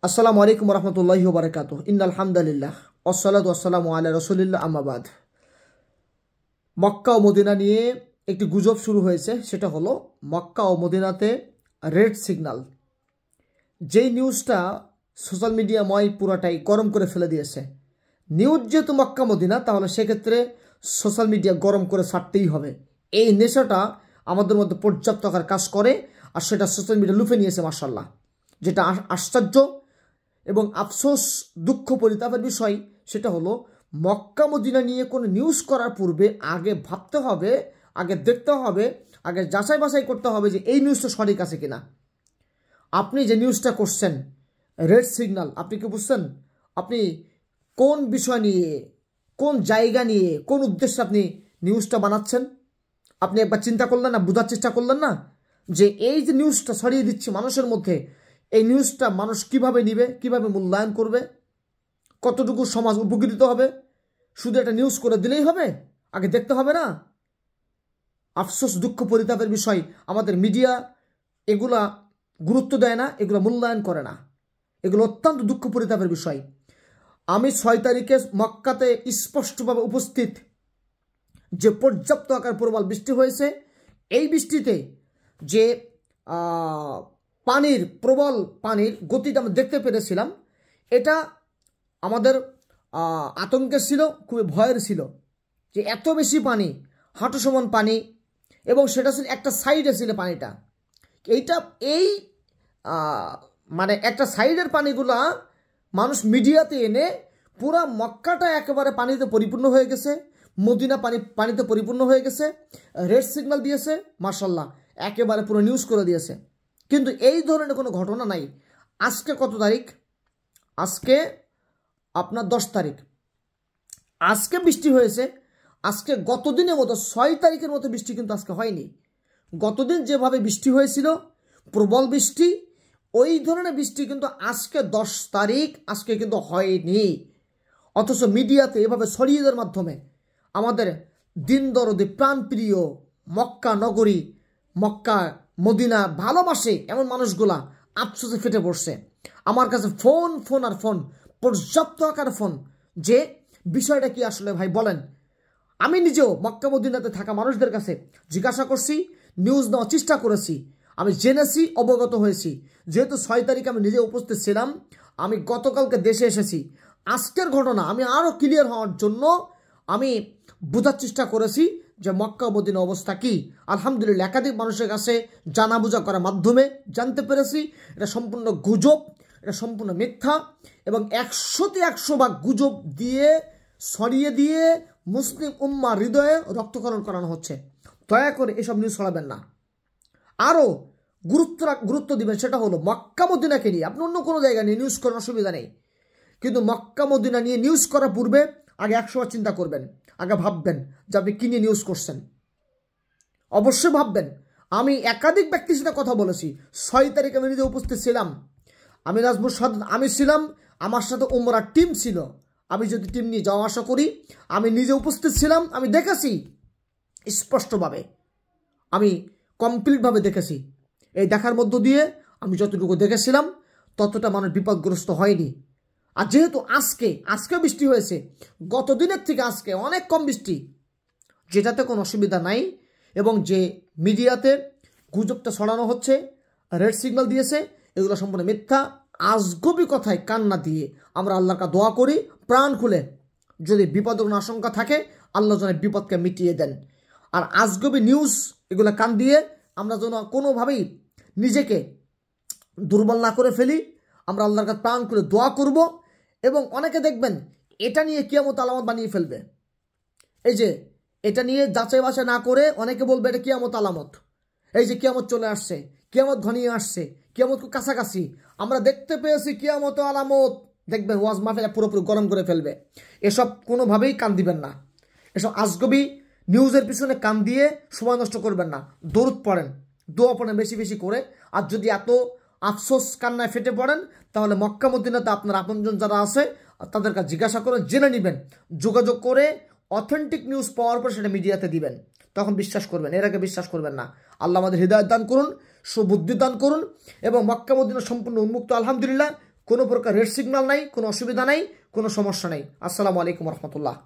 আসসালামু আলাইকুম রহমতুল্লাহি ওয়া বারাকাতুহু ইন্নাল হামদুলিল্লাহ ওয়াসসালাতু ওয়াসসালামু আলা রাসূলিল্লাহ আম্মা বাদ। মক্কা ও মদিনা নিয়ে একটি গুজব শুরু হয়েছে, সেটা হলো মক্কা ও মদিনাতে রেড সিগন্যাল। যেই নিউজটা সোশ্যাল মিডিয়াময় পুরাটাই গরম করে ফেলে দিয়েছে। নিউজ যেহেতু মক্কা মদিনা, তাহলে সেক্ষেত্রে সোশ্যাল মিডিয়া গরম করে ছাড়তেই হবে। এই নেশাটা আমাদের মধ্যে পর্যাপ্ত আকার কাজ করে, আর সেটা সোশ্যাল মিডিয়া লুফে নিয়েছে মাশাআল্লাহ। যেটা আশ্চর্য এবং আফসোস, দুঃখ, পরিতাপের বিষয় সেটা হলো মক্কা মদিনা নিয়ে কোনো নিউজ করার পূর্বে আগে ভাবতে হবে, আগে দেখতে হবে, আগে যাচাই বাছাই করতে হবে যে এই নিউজটা সঠিক আছে কিনা। আপনি যে নিউজটা করছেন রেড সিগন্যাল, আপনি কি বুঝছেন? আপনি কোন বিষয় নিয়ে, কোন জায়গা নিয়ে, কোন উদ্দেশ্যে আপনি নিউজটা বানাচ্ছেন? আপনি একবার চিন্তা করলেন না, বোঝার চেষ্টা করলেন না যে এই যে নিউজটা ছড়িয়ে দিচ্ছি মানুষের মধ্যে, এই নিউজটা মানুষ কিভাবে নিবে, কিভাবে মূল্যায়ন করবে, কতটুকু সমাজ উপকৃত হবে? শুধু একটা নিউজ করে দিলেই হবে? আগে দেখতে হবে না? আফসোস, দুঃখ, পরিতাপের বিষয়, আমাদের মিডিয়া এগুলা গুরুত্ব দেয় না, এগুলো মূল্যায়ন করে না। এগুলো অত্যন্ত দুঃখ পরিতাপের বিষয়। আমি 6 তারিখে মক্কাতে স্পষ্টভাবে উপস্থিত, যে পর্যাপ্ত আকার প্রবল বৃষ্টি হয়েছে, এই বৃষ্টিতে যে প্রবল পানির গতিটা আমরা দেখতে পেরেছিলাম, এটা আমাদের আতঙ্কের ছিল, খুবই ভয়ের ছিল যে এত বেশি পানি, হাঁটু সমান পানি, এবং সেটা ছিল একটা সাইডে ছিল পানিটা। এই মানে একটা সাইডের পানিগুলা মানুষ মিডিয়াতে এনে পুরা মক্কাটা একেবারে পানিতে পরিপূর্ণ হয়ে গেছে, মদিনা পানিতে পরিপূর্ণ হয়ে গেছে, রেড সিগন্যাল দিয়েছে মাশাআল্লাহ, একেবারে পুরো নিউজ করে দিয়েছে। কিন্তু এই ধরনের কোনো ঘটনা নাই। আজকে কত তারিখ? আজকে আপনার 10 তারিখ। আজকে বৃষ্টি হয়েছে, আজকে গতদিনের মতো 6 তারিখের মতো বৃষ্টি কিন্তু আজকে হয়নি। গতদিন যেভাবে বৃষ্টি হয়েছিল, প্রবল বৃষ্টি, ওই ধরনের বৃষ্টি কিন্তু আজকে 10 তারিখ আজকে কিন্তু হয়নি। অথচ মিডিয়াতে এভাবে ছড়িয়ে দেওয়ার মাধ্যমে আমাদের দিন দরদি, প্রাণপ্রিয় মক্কা নগরী, মক্কা মদিনা ভালোবাসে এমন মানুষগুলা আফসোসে ফেটে পড়ছে। আমার কাছে ফোন আর ফোন, পর্যাপ্ত আকার ফোন, যে বিষয়টা কি আসলে ভাই বলেন। আমি নিজেও মক্কা মদিনাতে থাকা মানুষদের কাছে জিজ্ঞাসা করছি, নিউজ নেওয়ার চেষ্টা করেছি, আমি জেনেছি, অবগত হয়েছি। যেহেতু 6 তারিখে আমি নিজে উপস্থিত ছিলাম, আমি গতকালকে দেশে এসেছি, আজকের ঘটনা আমি আরও ক্লিয়ার হওয়ার জন্য আমি বোঝার চেষ্টা করেছি যে মক্কা মদিনা অবস্থা কি। আলহামদুলিল্লাহ, একাধিক মানুষের কাছে জানা বোঝা করার মাধ্যমে জানতে পেরেছি এটা সম্পূর্ণ গুজব, এটা সম্পূর্ণ মিথ্যা, এবং 100তে 100 ভাগ গুজব দিয়ে ছড়িয়ে দিয়ে মুসলিম উম্মাহ হৃদয়ে রক্তক্ষরণ করানো হচ্ছে। দয়া করে এসব নিউজ ছড়াবেন না, আরও গুরুত্ব দিবেন। সেটা হলো মক্কা মদিনাকে নিয়ে, আপনি অন্য কোনো জায়গা নিয়ে নিউজ করার অসুবিধা নেই, কিন্তু মক্কা মদিনা নিয়ে নিউজ করার পূর্বে আগে 100 বার চিন্তা করবেন, আগে ভাববেন যে আপনি কী নিয়ে নিউজ করছেন। অবশ্যই ভাববেন। আমি একাধিক ব্যক্তির সাথে কথা বলেছি, 6 তারিখে আমি নিজে উপস্থিত ছিলাম, আমি নাজমুল সাদ আমি ছিলাম, আমার সাথে উমরার টিম ছিল। আমি যদি টিম নিয়ে যাওয়া আসা করি, আমি নিজে উপস্থিত ছিলাম, আমি দেখেছি স্পষ্টভাবে, আমি কমপ্লিটভাবে দেখেছি। এই দেখার মধ্য দিয়ে আমি যতটুকু দেখেছিলাম ততটা মানুষ বিপদগ্রস্ত হয়নি। আর যেহেতু আজকে বৃষ্টি হয়েছে, গত দিনের থেকে আজকে অনেক কম বৃষ্টি, যেটাতে কোনো অসুবিধা নাই। এবং যে মিডিয়াতে গুজবটা ছড়ানো হচ্ছে, রেড সিগন্যাল দিয়েছে, এগুলো সম্পূর্ণ মিথ্যা, আজগবি কথায় কান না দিয়ে আমরা আল্লাহর কাছে দোয়া করি প্রাণ খুলে, যদি বিপদের কোনো আশঙ্কা থাকে আল্লাহ যেন বিপদকে মিটিয়ে দেন। আর আজগবি নিউজ এগুলো কান দিয়ে আমরা যেন কোনোভাবেই নিজেকে দুর্বল না করে ফেলি, আমরা আল্লাহর কাছে প্রাণ খুলে দোয়া করব। এবং অনেকে দেখবেন এটা নিয়ে কিয়ামত আলামত বানিয়ে ফেলবে। এই যে এটা নিয়ে যাচাই বাছাই না করে অনেকে বলবে এটা কিয়ামত আলামত, এই যে কিয়ামত চলে আসছে, কিয়ামত ঘনিয়ে আসছে, কিয়ামত কাছাকাছি, আমরা দেখতে পেয়েছি কিয়ামত আলামত, দেখবেন ওয়াজ মাহফিল পুরোপুরি গরম করে ফেলবে। এসব কোনোভাবেই কান দিবেন না, এসব আজগবি নিউজের পিছনে কান দিয়ে সময় নষ্ট করবেন না। দরুদ পড়েন, দোয়া পড়েন বেশি বেশি করে। আর যদি এত আফসোস কান্নায় ফেটে পড়েন, তাহলে মক্কা মদিনাতে আপনার আপনজন যারা আছে তাদের কাছে জিজ্ঞাসা করে জেনে নেবেন, যোগাযোগ করে অথেন্টিক নিউজ পাওয়ার পর সেটা মিডিয়াতে দিবেন, তখন বিশ্বাস করবেন, এর আগে বিশ্বাস করবেন না। আল্লাহ আমাদের হৃদায়ত দান করুন, সুবুদ্ধি দান করুন, এবং মক্কা মদিনা সম্পূর্ণ উন্মুক্ত আলহামদুলিল্লাহ, কোনো প্রকার রেড সিগন্যাল নাই, কোনো অসুবিধা নাই, কোনো সমস্যা নাই। আসসালামু আলাইকুম রহমতুল্লাহ।